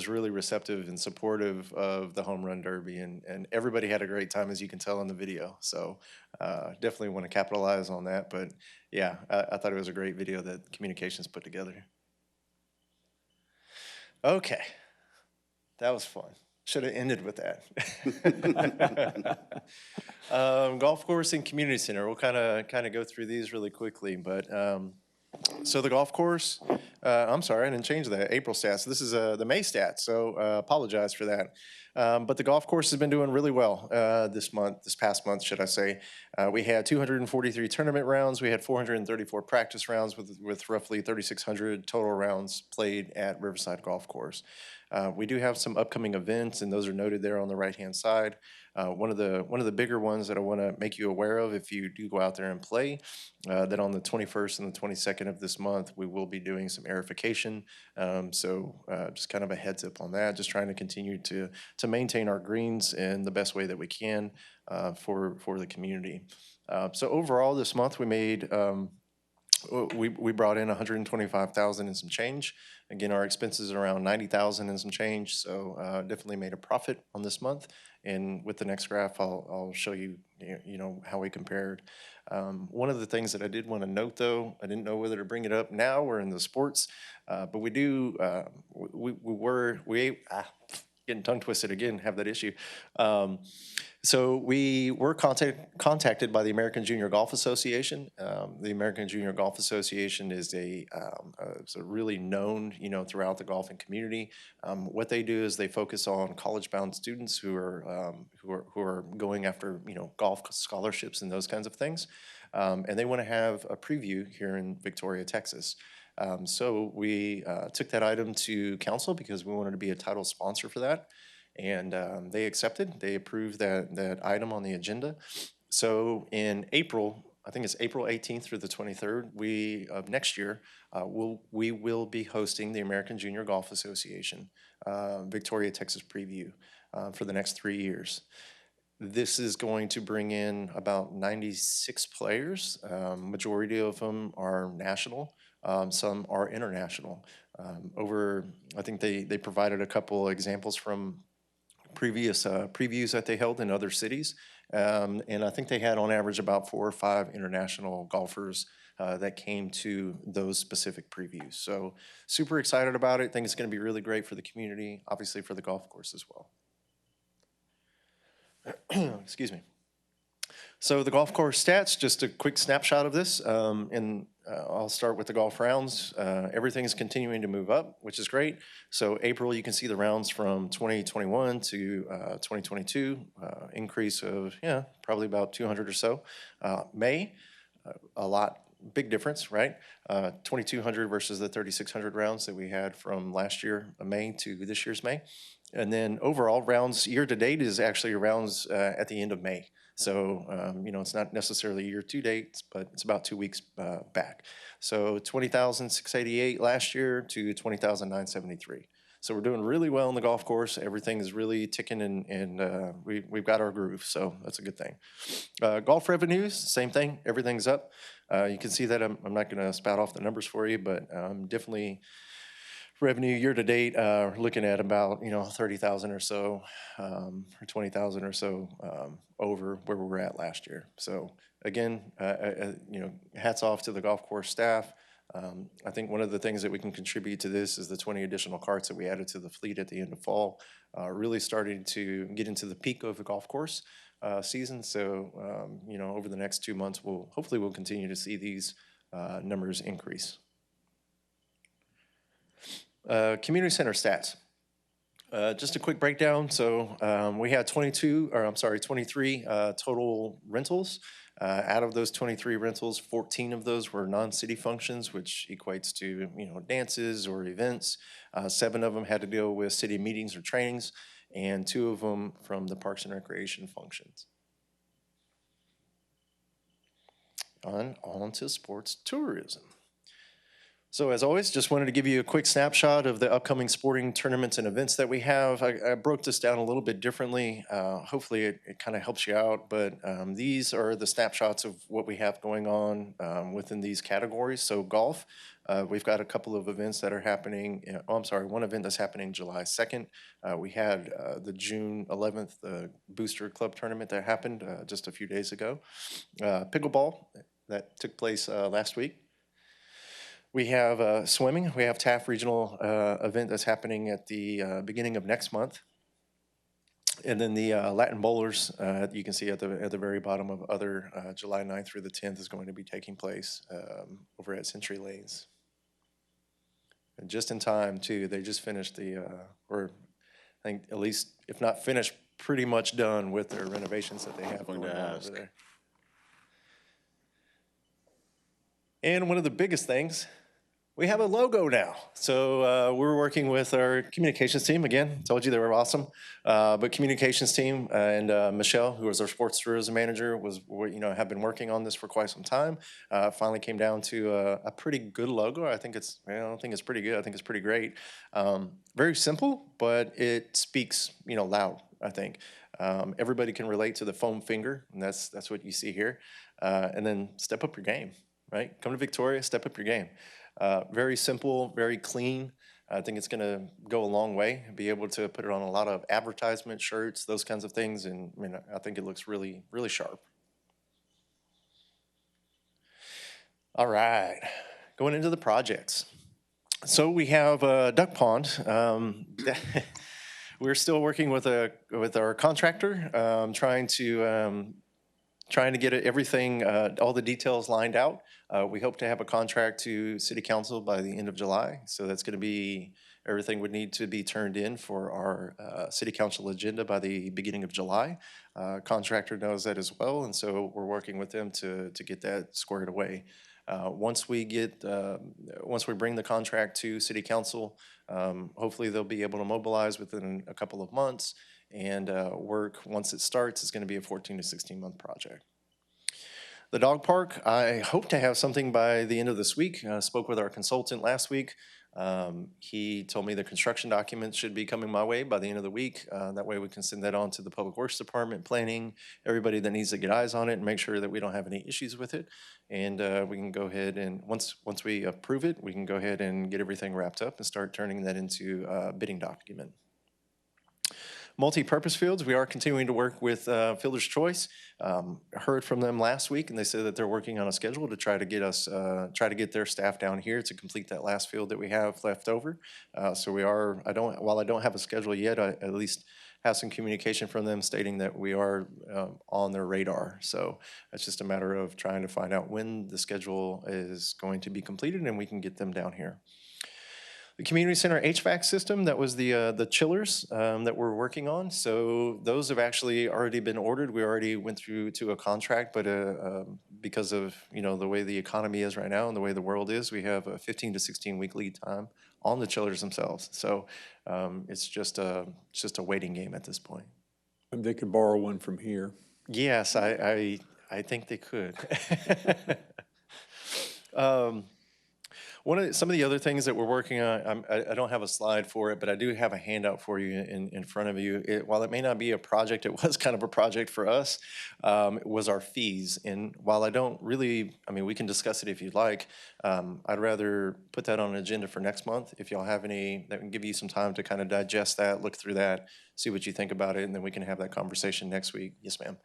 [SPEAKER 4] really receptive and supportive of the Home Run Derby, and everybody had a great time, as you can tell in the video. So definitely want to capitalize on that. But yeah, I thought it was a great video that Communications put together. Okay, that was fun. Should have ended with that. Golf course and community center. We'll kind of go through these really quickly, but so the golf course, I'm sorry, I didn't change the April stats. This is the May stats, so apologize for that. But the golf course has been doing really well this past month, should I say. We had 243 tournament rounds. We had 434 practice rounds with roughly 3,600 total rounds played at Riverside Golf Course. We do have some upcoming events, and those are noted there on the right-hand side. One of the bigger ones that I want to make you aware of, if you do go out there and play, that on the 21st and the 22nd of this month, we will be doing some aerification. Just kind of a heads up on that, just trying to continue to maintain our greens in the best way that we can for the community. So overall, this month, we made we brought in 125,000 and some change. Again, our expenses are around 90,000 and some change, so definitely made a profit on this month. And with the next graph, I'll show you, you know, how we compared. One of the things that I did want to note, though, I didn't know whether to bring it up now or in the sports, but we do, getting tongue twisted again, have that issue. So we were contacted by the American Junior Golf Association. The American Junior Golf Association is it's a really known, you know, throughout the golfing community. What they do is they focus on college-bound students who are going after, you know, golf scholarships and those kinds of things. And they want to have a preview here in Victoria, Texas. So we took that item to council because we wanted to be a title sponsor for that. And they accepted, they approved that item on the agenda. So in April, I think it's April 18th through the 23rd, of next year, we will be hosting the American Junior Golf Association Victoria, Texas preview for the next 3 years. This is going to bring in about 96 players. Majority of them are national. Some are international. I think they provided a couple examples from previous previews that they held in other cities. And I think they had on average about 4 or 5 international golfers that came to those specific previews. So super excited about it. Think it's going to be really great for the community, obviously for the golf course as well. Excuse me. So the golf course stats, just a quick snapshot of this. I'll start with the golf rounds. Everything is continuing to move up, which is great. So April, you can see the rounds from 2021 to 2022, increase of, probably about 200 or so. May, big difference, right? 2,200 versus the 3,600 rounds that we had from last year, May to this year's May. And then overall rounds year to date is actually rounds at the end of May. So, it's not necessarily year to date, but it's about 2 weeks back. So 20,688 last year to 20,973. So we're doing really well on the golf course. Everything is really ticking and we've got our groove. So that's a good thing. Golf revenues, same thing. Everything's up. You can see that I'm not going to spout off the numbers for you, but definitely revenue year to date, looking at about 30,000 or so, or 20,000 or so over where we were at last year. So again, hats off to the golf course staff. I think one of the things that we can contribute to this is the 20 additional carts that we added to the fleet at the end of fall, really starting to get into the peak of the golf course season. So over the next 2 months, hopefully we'll continue to see these numbers increase. Community center stats. Just a quick breakdown. So we had 23 total rentals. Out of those 23 rentals, 14 of those were non-city functions, which equates to dances or events. 7 of them had to deal with city meetings or trainings, and 2 of them from the Parks and Recreation functions. On to sports tourism. So as always, just wanted to give you a quick snapshot of the upcoming sporting tournaments and events that we have. I broke this down a little bit differently. Hopefully it kind of helps you out, but these are the snapshots of what we have going on within these categories. So golf, we've got a couple of events that are happening. One event that's happening July 2nd. We had the June 11th Booster Club tournament that happened just a few days ago. Pickleball, that took place last week. We have swimming. We have TAF regional event that's happening at the beginning of next month. And then the Latin bowlers, you can see at the very bottom of other, July 9th through the 10th is going to be taking place over at Century Lanes. And just in time, too, they just finished or I think at least, if not finished, pretty much done with their renovations that they have going on over there. And one of the biggest things we have a logo now. So we're working with our communications team. Again, told you they were awesome. But communications team and Michelle, who was our sports tourism manager, have been working on this for quite some time. Finally came down to a pretty good logo. I don't think it's pretty good. I think it's pretty great. Very simple, but it speaks, loud, I think. Everybody can relate to the foam finger, and that's what you see here. And then step up your game, right? Come to Victoria, step up your game. Very simple, very clean. I think it's going to go a long way. Be able to put it on a lot of advertisement shirts, those kinds of things, and I think it looks really, really sharp. All right, going into the projects. So we have Duck Pond. We're still working with our contractor, trying to get everything, all the details lined out. We hope to have a contract to City Council by the end of July. So that's going to be, everything would need to be turned in for our City Council agenda by the beginning of July. Contractor knows that as well, and so we're working with them to get that squared away. Once we bring the contract to City Council, hopefully they'll be able to mobilize within a couple of months, and work, once it starts, is going to be a 14 to 16-month project. The dog park, I hope to have something by the end of this week. I spoke with our consultant last week. He told me the construction documents should be coming my way by the end of the week. That way we can send that on to the Public Works Department, planning, everybody that needs to get eyes on it and make sure that we don't have any issues with it. And we can go ahead and, once we approve it, we can go ahead and get everything wrapped up and start turning that into a bidding document. Multi-purpose fields, we are continuing to work with Fielder's Choice. Heard from them last week, and they said that they're working on a schedule to try to get their staff down here to complete that last field that we have left over. So we are, while I don't have a schedule yet, I at least have some communication from them stating that we are on their radar. So it's just a matter of trying to find out when the schedule is going to be completed and we can get them down here. The community center HVAC system, that was the chillers that we're working on. So those have actually already been ordered. We already went through to a contract, but because of the way the economy is right now and the way the world is, we have a 15 to 16 week lead time on the chillers themselves. So it's just a waiting game at this point.
[SPEAKER 1] And they could borrow one from here.
[SPEAKER 4] Yes, I think they could. Some of the other things that we're working on, I don't have a slide for it, but I do have a handout for you in front of you. While it may not be a project, it was kind of a project for us. It was our fees. And while I don't really, we can discuss it if you'd like. I'd rather put that on an agenda for next month. If y'all have any, that can give you some time to kind of digest that, look through that, see what you think about it, and then we can have that conversation next week. Yes, ma'am.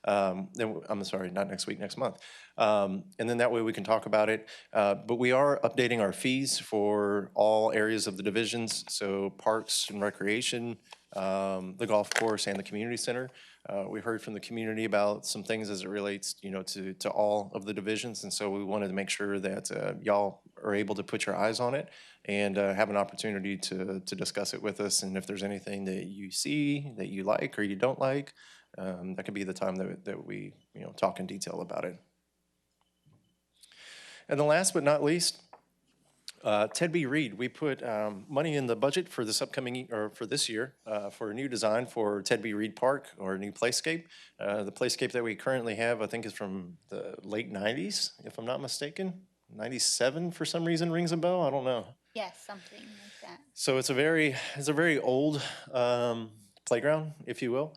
[SPEAKER 4] I'm sorry, not next week, next month. And then that way we can talk about it. But we are updating our fees for all areas of the divisions. So parks and recreation, the golf course and the community center. We heard from the community about some things as it relates, to all of the divisions. And so we wanted to make sure that y'all are able to put your eyes on it and have an opportunity to discuss it with us. And if there's anything that you see that you like or you don't like, that could be the time that we talk in detail about it. And then last but not least, Ted B. Reed. We put money in the budget for this for this year for a new design for Ted B. Reed Park, or a new playscape. The playscape that we currently have, I think, is from the late 90s, if I'm not mistaken. 97 for some reason rings a bell. I don't know.
[SPEAKER 6] Yes, something like that.
[SPEAKER 4] So it's a very old playground, if you will.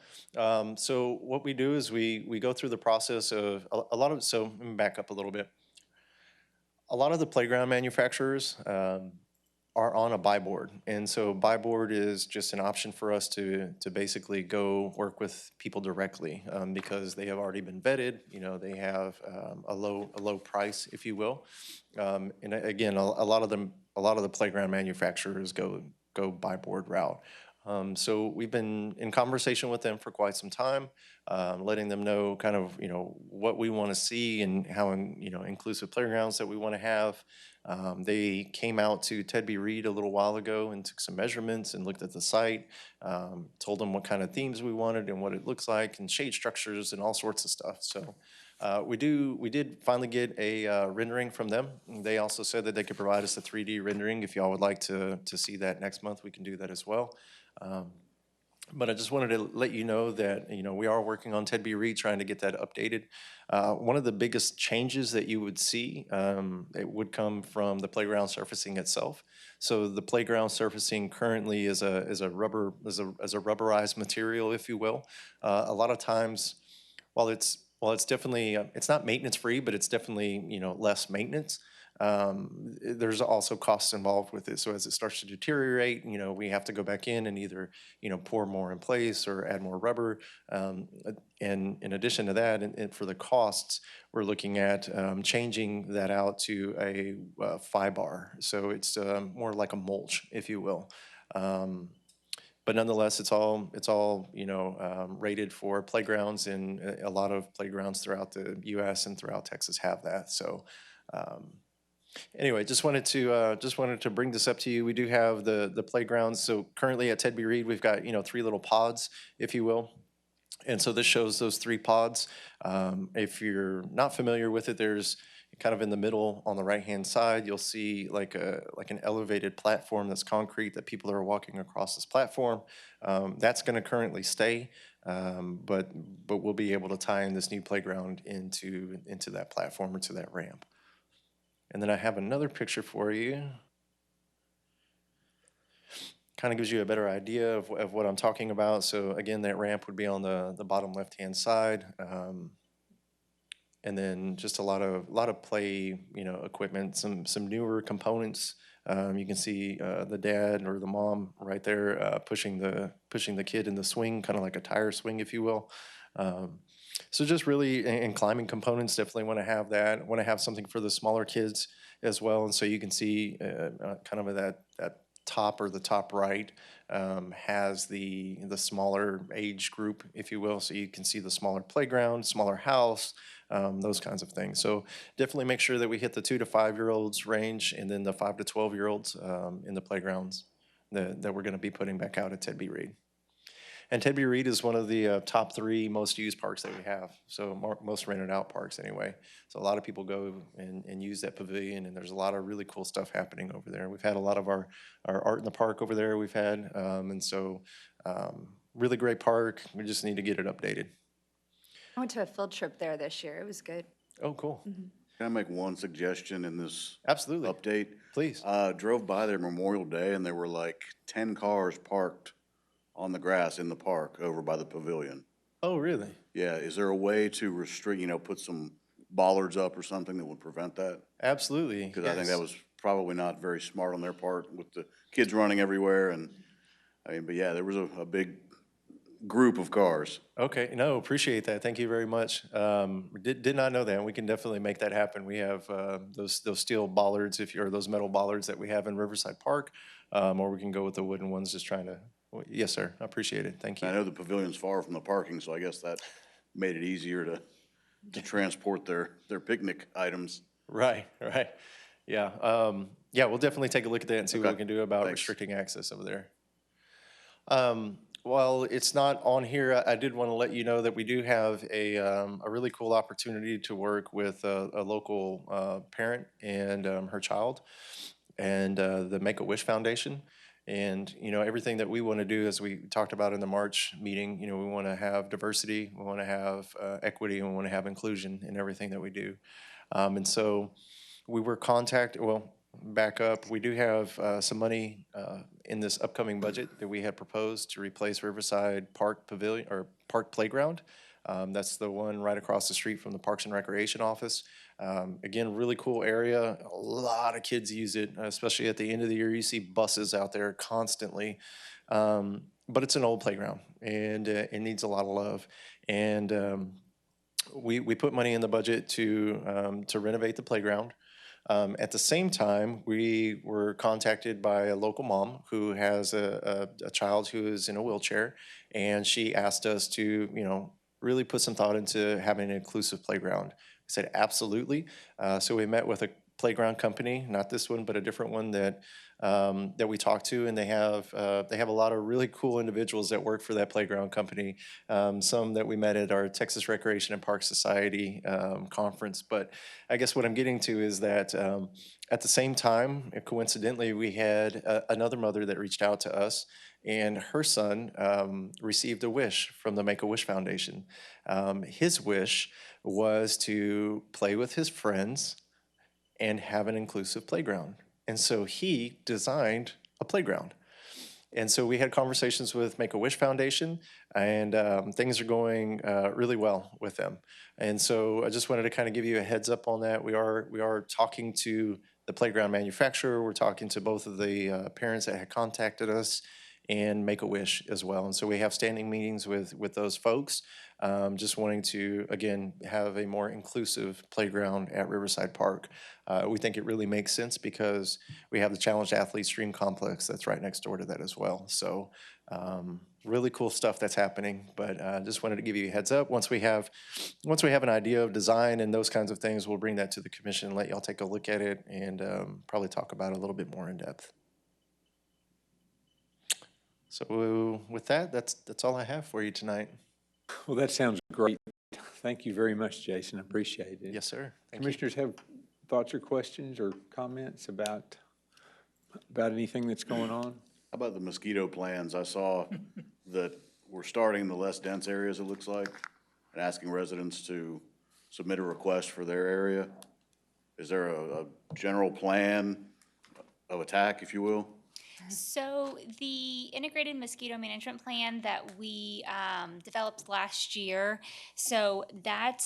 [SPEAKER 4] So what we do is we go through the process of so let me back up a little bit. A lot of the playground manufacturers are on a buy board. And so buy board is just an option for us to basically go work with people directly because they have already been vetted. They have a low price, if you will. And again, a lot of the playground manufacturers go buy board route. So we've been in conversation with them for quite some time, letting them know kind of, what we want to see and how, inclusive playgrounds that we want to have. They came out to Ted B. Reed a little while ago and took some measurements and looked at the site, told them what kind of themes we wanted and what it looks like and shade structures and all sorts of stuff. So We did finally get a rendering from them. They also said that they could provide us a 3D rendering. If y'all would like to see that next month, we can do that as well. But I just wanted to let you know that, we are working on Ted B. Reed, trying to get that updated. One of the biggest changes that you would see, it would come from the playground surfacing itself. So the playground surfacing currently is a rubberized material, if you will. A lot of times, while it's definitely, it's not maintenance free, but it's definitely, less maintenance. There's also costs involved with it. So as it starts to deteriorate, we have to go back in and either, pour more in place or add more rubber. And in addition to that, and for the costs, we're looking at changing that out to a FIBAR. So it's more like a mulch, if you will. But nonetheless, it's all rated for playgrounds, and a lot of playgrounds throughout the U.S. and throughout Texas have that. So. Anyway, just wanted to bring this up to you. We do have the playgrounds. So currently at Ted B. Reed, we've got 3 little pods, if you will. And so this shows those 3 pods. If you're not familiar with it, there's kind of in the middle on the right-hand side, you'll see like an elevated platform that's concrete that people are walking across this platform. That's going to currently stay, but we'll be able to tie in this new playground into that platform or to that ramp. And then I have another picture for you. Kind of gives you a better idea of what I'm talking about. So again, that ramp would be on the bottom left-hand side. And then just a lot of play, equipment, some newer components. You can see the dad or the mom right there pushing the kid in the swing, kind of like a tire swing, if you will. So just really, and climbing components, definitely want to have that. Want to have something for the smaller kids as well. And so you can see kind of that top or the top right has the smaller age group, if you will. So you can see the smaller playground, smaller house, those kinds of things. So definitely make sure that we hit the 2 to 5-year-olds range, and then the 5 to 12-year-olds in the playgrounds that we're going to be putting back out at Ted B. Reed. And Ted B. Reed is one of the top 3 most used parks that we have, so most rented out parks anyway. So a lot of people go and use that pavilion, and there's a lot of really cool stuff happening over there. We've had a lot of our art in the park over there we've had, and so really great park. We just need to get it updated.
[SPEAKER 2] I went to a field trip there this year. It was good.
[SPEAKER 4] Oh, cool.
[SPEAKER 5] Can I make one suggestion in this
[SPEAKER 4] Absolutely.
[SPEAKER 5] update?
[SPEAKER 4] Please.
[SPEAKER 5] Drove by there Memorial Day, and there were like 10 cars parked on the grass in the park over by the pavilion.
[SPEAKER 4] Oh, really?
[SPEAKER 5] Yeah, is there a way to restrict, put some bollards up or something that would prevent that?
[SPEAKER 4] Absolutely.
[SPEAKER 5] Because I think that was probably not very smart on their part with the kids running everywhere, and, but yeah, there was a big group of cars.
[SPEAKER 4] Okay, no, appreciate that. Thank you very much. Did not know that, and we can definitely make that happen. We have those steel bollards, or those metal bollards that we have in Riverside Park, or we can go with the wooden ones, just trying to. Yes, sir. I appreciate it. Thank you.
[SPEAKER 5] I know the pavilion's far from the parking, so I guess that made it easier to transport their picnic items.
[SPEAKER 4] Right. Yeah. Yeah, we'll definitely take a look at that and see what we
[SPEAKER 5] Okay.
[SPEAKER 4] can do about
[SPEAKER 5] Thanks.
[SPEAKER 4] restricting access over there. While it's not on here, I did want to let you know that we do have a really cool opportunity to work with a local parent and her child, and the Make-A-Wish Foundation. And, everything that we want to do, as we talked about in the March meeting, we want to have diversity, we want to have equity, and we want to have inclusion in everything that we do. And so we were back up. We do have some money in this upcoming budget that we had proposed to replace Riverside Park Pavilion, or Park Playground. That's the one right across the street from the Parks and Recreation office. Again, really cool area. A lot of kids use it, especially at the end of the year. You see buses out there constantly. But it's an old playground, and it needs a lot of love. And we put money in the budget to renovate the playground. At the same time, we were contacted by a local mom who has a child who is in a wheelchair, and she asked us to, really put some thought into having an inclusive playground. I said, absolutely. So we met with playground company, not this one, but a different one that we talked to, and they have a lot of really cool individuals that work for that playground company. Some that we met at our Texas Recreation and Park Society conference. But I guess what I'm getting to is that at the same time, coincidentally, we had another mother that reached out to us, and her son received a wish from the Make-A-Wish Foundation. His wish was to play with his friends and have an inclusive playground. And so he designed a playground. And so we had conversations with Make-A-Wish Foundation, and things are going really well with them. And so I just wanted to kind of give you a heads up on that. We are talking to the playground manufacturer. We're talking to both of the parents that had contacted us and Make-A-Wish as well. And so we have standing meetings with those folks, just wanting to, again, have a more inclusive playground at Riverside Park. We think it really makes sense because we have the Challenged Athletes Stream Complex that's right next door to that as well. So really cool stuff that's happening, but just wanted to give you a heads up. Once we have an idea of design and those kinds of things, we'll bring that to the commission, let y'all take a look at it, and probably talk about it a little bit more in depth. So with that, that's all I have for you tonight.
[SPEAKER 1] Well, that sounds great. Thank you very much, Jason. I appreciate it.
[SPEAKER 4] Yes, sir. Thank you.
[SPEAKER 1] Commissioners have thoughts or questions or comments about anything that's going on?
[SPEAKER 5] How about the mosquito plans? I saw that we're starting in the less dense areas, it looks like, and asking residents to submit a request for their area. Is there a general plan of attack, if you will?
[SPEAKER 6] So the integrated mosquito management plan that we developed last year, so that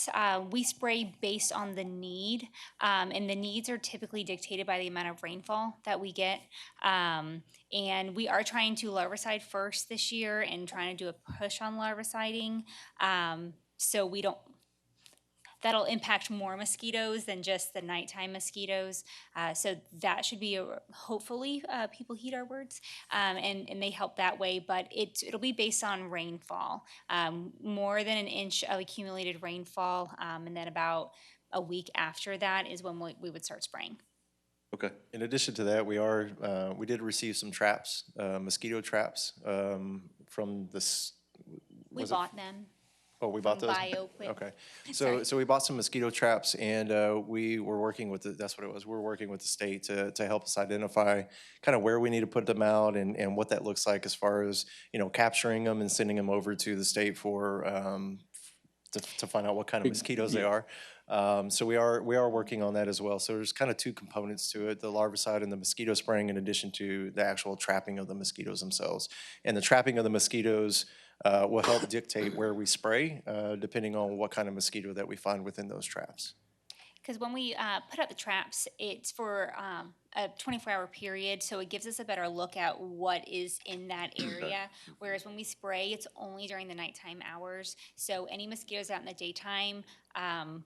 [SPEAKER 6] we spray based on the need, and the needs are typically dictated by the amount of rainfall that we get. And we are trying to larvicide first this year and trying to do a push on larviciding. So we don't. That'll impact more mosquitoes than just the nighttime mosquitoes. So that should be, hopefully, people heed our words, and they help that way. But it'll be based on rainfall, more than an inch of accumulated rainfall, and then about a week after that is when we would start spraying.
[SPEAKER 5] Okay.
[SPEAKER 4] In addition to that, we did receive some traps, mosquito traps, from this.
[SPEAKER 6] We bought them.
[SPEAKER 4] Oh, we bought
[SPEAKER 6] from
[SPEAKER 4] those?
[SPEAKER 6] BioQuick.
[SPEAKER 4] Okay.
[SPEAKER 6] Sorry.
[SPEAKER 4] So we bought some mosquito traps, and we were working with that's what it was. We're working with the state to help us identify kind of where we need to put them out and what that looks like as far as, capturing them and sending them over to the state for, to find out what kind of mosquitoes they are. So we are working on that as well. So there's kind of two components to it, the larvicide and the mosquito spraying, in addition to the actual trapping of the mosquitoes themselves. And the trapping of the mosquitoes will help dictate where we spray, depending on what kind of mosquito that we find within those traps.
[SPEAKER 6] Because when we put out the traps, it's for a 24-hour period, so it gives us a better look at what is in that area. Whereas when we spray, it's only during the nighttime hours. So any mosquitoes out in the daytime,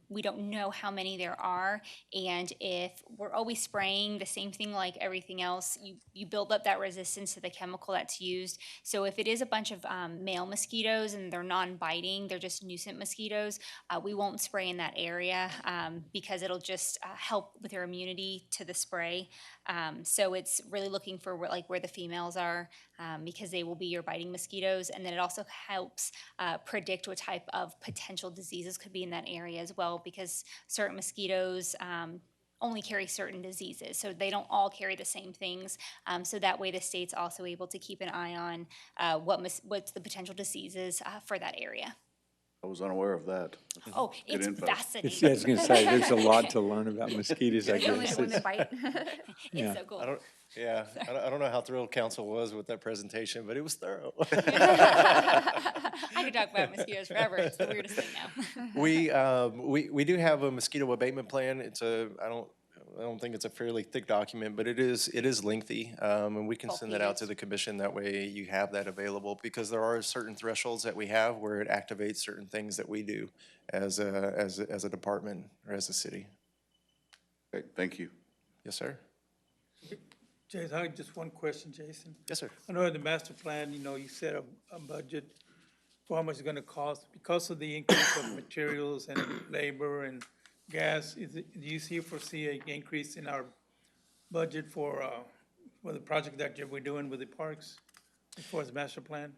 [SPEAKER 6] we don't know how many there are. And if we're always spraying the same thing like everything else, you build up that resistance to the chemical that's used. So if it is a bunch of male mosquitoes and they're non-biting, they're just nuisance mosquitoes, we won't spray in that area because it'll just help with their immunity to the spray. So it's really looking for where the females are, because they will be your biting mosquitoes. And then it also helps predict what type of potential diseases could be in that area as well, because certain mosquitoes only carry certain diseases. So they don't all carry the same things. So that way the state's also able to keep an eye on what's the potential diseases for that area.
[SPEAKER 5] I was unaware of that.
[SPEAKER 6] Oh,
[SPEAKER 5] Good
[SPEAKER 6] it's
[SPEAKER 5] info.
[SPEAKER 6] fascinating.
[SPEAKER 1] I was going to say, there's a lot to learn about mosquitoes, I
[SPEAKER 2] They're only
[SPEAKER 1] guess.
[SPEAKER 2] the one that
[SPEAKER 1] It's-
[SPEAKER 2] bite.
[SPEAKER 1] Yeah.
[SPEAKER 6] It's so cool.
[SPEAKER 4] I don't know how thrilled council was with that presentation, but it was thorough.
[SPEAKER 6] I could talk about mosquitoes forever. It's the weirdest thing now.
[SPEAKER 4] We do have a mosquito abatement plan. I don't think it's a fairly thick document, but it is lengthy, and we can
[SPEAKER 6] Bulky
[SPEAKER 4] send that out
[SPEAKER 6] it
[SPEAKER 4] to
[SPEAKER 6] is.
[SPEAKER 4] the commission. That way you have that available, because there are certain thresholds that we have where it activates certain things that we do as a department or as a city.
[SPEAKER 5] Okay, thank you.
[SPEAKER 4] Yes, sir.
[SPEAKER 3] Jason, I have just one question, Jason.
[SPEAKER 4] Yes, sir.
[SPEAKER 3] I know in the master plan, you set a budget for how much it's gonna cost because of the increase of materials and labor and gas, do you foresee an increase in our budget for the project that we're doing with the parks as far as master plan?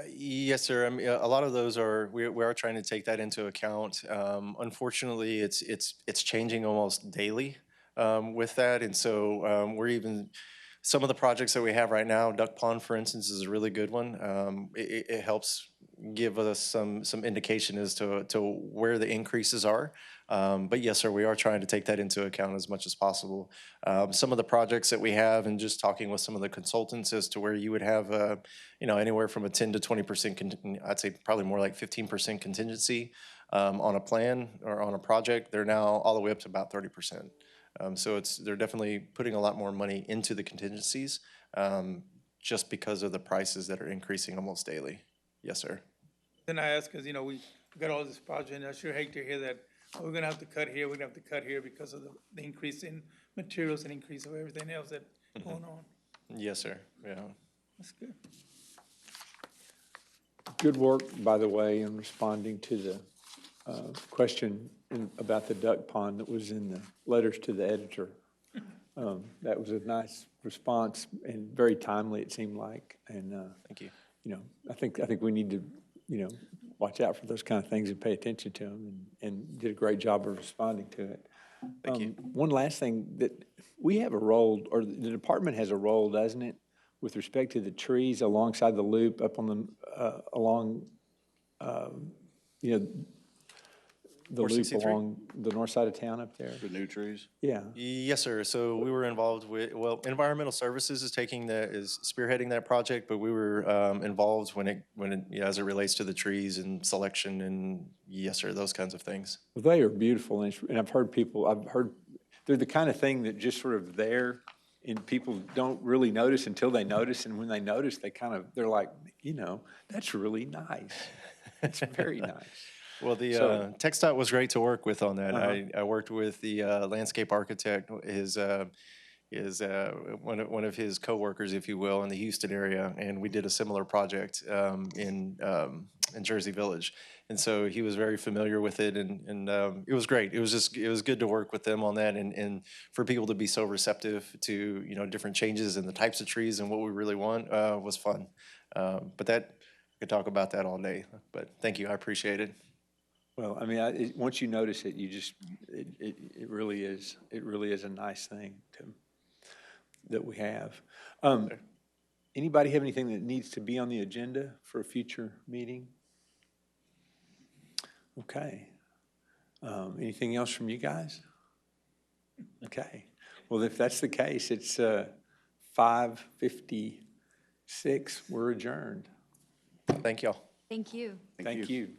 [SPEAKER 4] Yes, sir. I mean, a lot of those are, we are trying to take that into account. Unfortunately, it's changing almost daily with that. And so we're even, some of the projects that we have right now, Duck Pond, for instance, is a really good one. It helps give us some indication as to where the increases are. But yes, sir, we are trying to take that into account as much as possible. Some of the projects that we have, and just talking with some of the consultants as to where you would have, anywhere from a 10 to 20%, I'd say probably more like 15% contingency on a plan or on a project, they're now all the way up to about 30%. So they're definitely putting a lot more money into the contingencies just because of the prices that are increasing almost daily. Yes, sir.
[SPEAKER 3] Then I ask, because, we got all this project, and I sure hate to hear that, we're gonna have to cut here, we're gonna have to cut here because of the increase in materials and increase of everything else that's going on.
[SPEAKER 4] Yes, sir. Yeah.
[SPEAKER 3] That's good.
[SPEAKER 1] Good work, by the way, in responding to the question about the duck pond that was in the letters to the editor. That was a nice response and very timely, it seemed like. And,
[SPEAKER 4] Thank you.
[SPEAKER 1] I think we need to, watch out for those kind of things and pay attention to them, and did a great job of responding to it.
[SPEAKER 4] Thank you.
[SPEAKER 1] One last thing, that we have a role, or the department has a role, doesn't it, with respect to the trees alongside the loop up on the, along, the loop
[SPEAKER 4] 463?
[SPEAKER 1] along the north side of town up there?
[SPEAKER 5] The new trees?
[SPEAKER 1] Yeah.
[SPEAKER 4] Yes, sir. So we were involved with, Environmental Services is spearheading that project, but we were involved as it relates to the trees and selection and, yes, sir, those kinds of things.
[SPEAKER 1] Well, they are beautiful, and I've heard they're the kind of thing that just sort of there, and people don't really notice until they notice, and when they notice, they're like, that's really nice. It's very nice.
[SPEAKER 4] Well, the
[SPEAKER 1] So-
[SPEAKER 4] TxDOT was great to work with on that.
[SPEAKER 1] Uh-huh.
[SPEAKER 4] I worked with the landscape architect, his one of his coworkers, if you will, in the Houston area, and we did a similar project in Jersey Village. And so he was very familiar with it, and it was great. It was good to work with them on that, and for people to be so receptive to different changes in the types of trees and what we really want was fun. But I could talk about that all day. But thank you, I appreciate it.
[SPEAKER 1] Well, I mean, once you notice it, it really is a nice thing that we have. Anybody have anything that needs to be on the agenda for a future meeting? Okay. Anything else from you guys? Okay. Well, if that's the case, it's 5:56. We're adjourned.
[SPEAKER 4] Thank y'all.
[SPEAKER 2] Thank you.
[SPEAKER 1] Thank you.